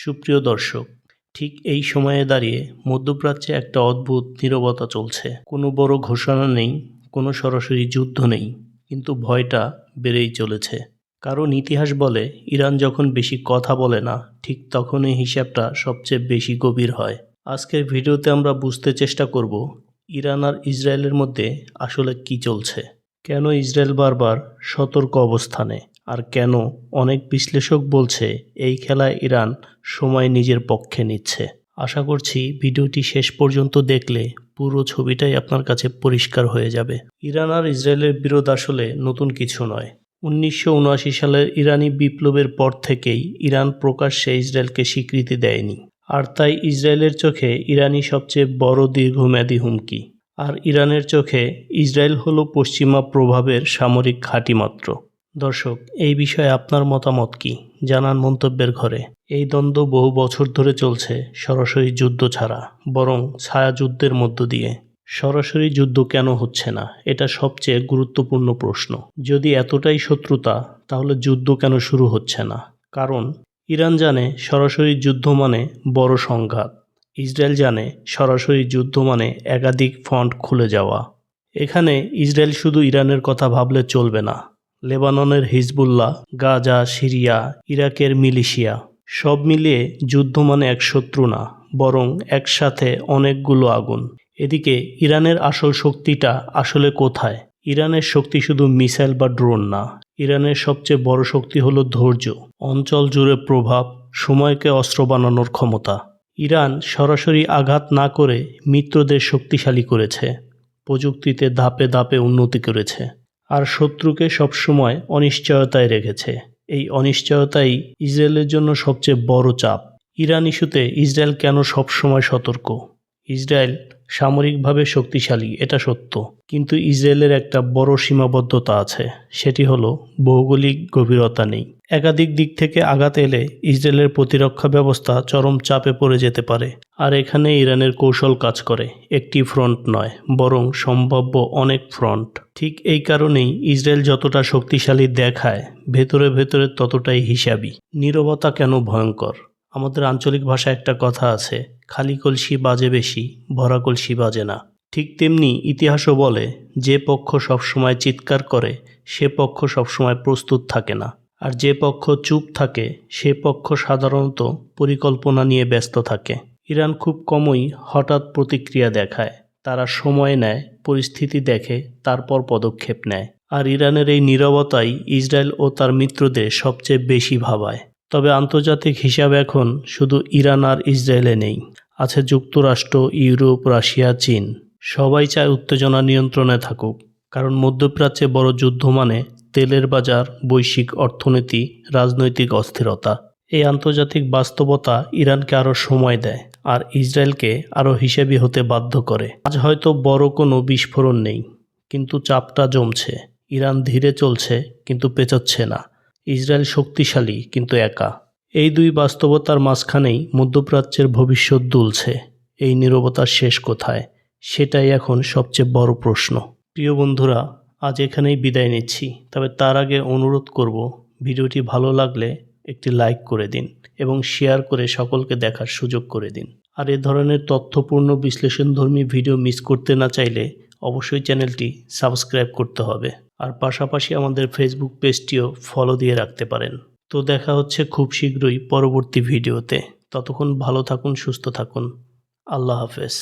সুপ্রিয় দর্শক, ঠিক এই সময়ে দাঁড়িয়ে মধ্যপ্রাচ্যে একটা অদ্ভুত নীরবতা চলছে। কোনো বড় ঘোষণা নেই, কোনো সরাসরি যুদ্ধ নেই, কিন্তু ভয়টা বেড়েই চলেছে। কারণ ইতিহাস বলে ইরান যখন বেশি কথা বলে না, ঠিক তখনই হিসাবটা সবচেয়ে বেশি গভীর হয়। আজকের ভিডিওতে আমরা বুঝতে চেষ্টা করব ইরান আর ইসরায়েলের মধ্যে আসলে কি চলছে, কেন ইসরায়েল বারবার সতর্ক অবস্থানে, আর কেন অনেক বিশ্লেষক বলছে এই খেলায় ইরান সময় নিজের পক্ষে নিচ্ছে। আশা করছি ভিডিওটি শেষ পর্যন্ত দেখলে পুরো ছবিটাই আপনার কাছে পরিষ্কার হয়ে যাবে। ইরান আর ইসরায়েলের বিরোধ আসলে নতুন কিছু নয়। 1979 সালের ইরানি বিপ্লবের পর থেকেই ইরান প্রকাশ্যে ইসরায়েলকে স্বীকৃতি দেয়নি, আর তাই ইসরায়েলের চোখে ইরানই সবচেয়ে বড় দীর্ঘমেয়াদী হুমকি, আর ইরানের চোখে ইসরায়েল হলো পশ্চিমা প্রভাবের সামরিক ঘাঁটি মাত্র। দর্শক, এই বিষয়ে আপনার মতামত কি জানান মন্তব্যের ঘরে। এই দ্বন্দ্ব বহু বছর ধরে চলছে, সরাসরি যুদ্ধ ছাড়া বরং ছায়া যুদ্ধের মধ্য দিয়ে। সরাসরি যুদ্ধ কেন হচ্ছে না, এটা সবচেয়ে গুরুত্বপূর্ণ প্রশ্ন। যদি এতটাই শত্রুতা, তাহলে যুদ্ধ কেন শুরু হচ্ছে না? কারণ ইরান জানে সরাসরি যুদ্ধ মানে বড় সংঘাত, ইসরায়েল জানে সরাসরি যুদ্ধ মানে একাধিক ফ্রন্ট খুলে যাওয়া। এখানে ইসরায়েল শুধু ইরানের কথা ভাবলে চলবে না। লেবাননের হিজবুল্লাহ, গাজা, সিরিয়া, ইরাকের মিলিশিয়া, সব মিলিয়ে যুদ্ধ মানে এক শত্রু না, বরং একসাথে অনেকগুলো আগুন। এদিকে ইরানের আসল শক্তিটা আসলে কোথায়? ইরানের শক্তি শুধু মিসাইল বা ড্রোন না, ইরানের সবচেয়ে বড় শক্তি হলো ধৈর্য, অঞ্চল জুড়ে প্রভাব, সময়কে অস্ত্র বানানোর ক্ষমতা। ইরান সরাসরি আঘাত না করে মিত্রদের শক্তিশালী করেছে, প্রযুক্তিতে ধাপে ধাপে উন্নতি করেছে, আর শত্রুকে সবসময় অনিশ্চয়তায় রেখেছে। এই অনিশ্চয়তাই ইসরায়েলের জন্য সবচেয়ে বড় চাপ। ইরান ইস্যুতে ইসরায়েল কেন সবসময় সতর্ক? ইসরায়েল সামরিকভাবে শক্তিশালী, এটা সত্য, কিন্তু ইসরায়েলের একটা বড় সীমাবদ্ধতা আছে, সেটি হলো ভৌগোলিক গভীরতা নেই। একাধিক দিক থেকে আঘাত এলে ইসরায়েলের প্রতিরক্ষা ব্যবস্থা চরম চাপে পড়ে যেতে পারে, আর এখানে ইরানের কৌশল কাজ করে। একটি ফ্রন্ট নয়, বরং সম্ভাব্য অনেক ফ্রন্ট। ঠিক এই কারণেই ইসরায়েল যতটা শক্তিশালী দেখায়, ভেতরে ভেতরে ততটাই হিসাবী। নীরবতা কেন ভয়ঙ্কর? আমাদের আঞ্চলিক ভাষায় একটা কথা আছে, খালি কলসি বাজে বেশি, ভরা কলসি বাজে না। ঠিক তেমনি ইতিহাসও বলে, যে পক্ষ সবসময় চিৎকার করে সে পক্ষ সবসময় প্রস্তুত থাকে না, আর যে পক্ষ চুপ থাকে সে পক্ষ সাধারণত পরিকল্পনা নিয়ে ব্যস্ত থাকে। ইরান খুব কমই হঠাৎ প্রতিক্রিয়া দেখায়, তারা সময় নেয়, পরিস্থিতি দেখে, তারপর পদক্ষেপ নেয়। আর ইরানের এই নীরবতাই ইসরায়েল ও তার মিত্রদের সবচেয়ে বেশি ভাবায়। তবে আন্তর্জাতিক হিসাব এখন শুধু ইরান আর ইসরায়েলে নেই, আছে যুক্তরাষ্ট্র, ইউরোপ, রাশিয়া, চীন। সবাই চায় উত্তেজনা নিয়ন্ত্রণে থাকুক, কারণ মধ্যপ্রাচ্যে বড় যুদ্ধ মানে তেলের বাজার, বৈশ্বিক অর্থনীতি, রাজনৈতিক অস্থিরতা। এই আন্তর্জাতিক বাস্তবতা ইরানকে আরও সময় দেয়, আর ইসরায়েলকে আরও হিসেবি হতে বাধ্য করে। আজ হয়তো বড় কোনো বিস্ফোরণ নেই, কিন্তু চাপটা জমছে। ইরান ধীরে চলছে, কিন্তু পেঁচাচ্ছে না। ইসরায়েল শক্তিশালী, কিন্তু একা। এই দুই বাস্তবতার মাঝখানেই মধ্যপ্রাচ্যের ভবিষ্যৎ দুলছে। এই নীরবতার শেষ কোথায়, সেটাই এখন সবচেয়ে বড় প্রশ্ন। প্রিয় বন্ধুরা, আজ এখানেই বিদায় নিচ্ছি। তবে তার আগে অনুরোধ করব, ভিডিওটি ভালো লাগলে একটি লাইক করে দিন এবং শেয়ার করে সকলকে দেখার সুযোগ করে দিন। আর এ ধরনের তথ্যপূর্ণ বিশ্লেষণধর্মী ভিডিও মিস করতে না চাইলে অবশ্যই চ্যানেলটি সাবস্ক্রাইব করতে হবে, আর পাশাপাশি আমাদের ফেসবুক পেজটিও ফলো দিয়ে রাখতে পারেন। তো দেখা হচ্ছে খুব শীঘ্রই পরবর্তী ভিডিওতে। ততক্ষণ ভালো থাকুন, সুস্থ থাকুন। আল্লাহ হাফেজ।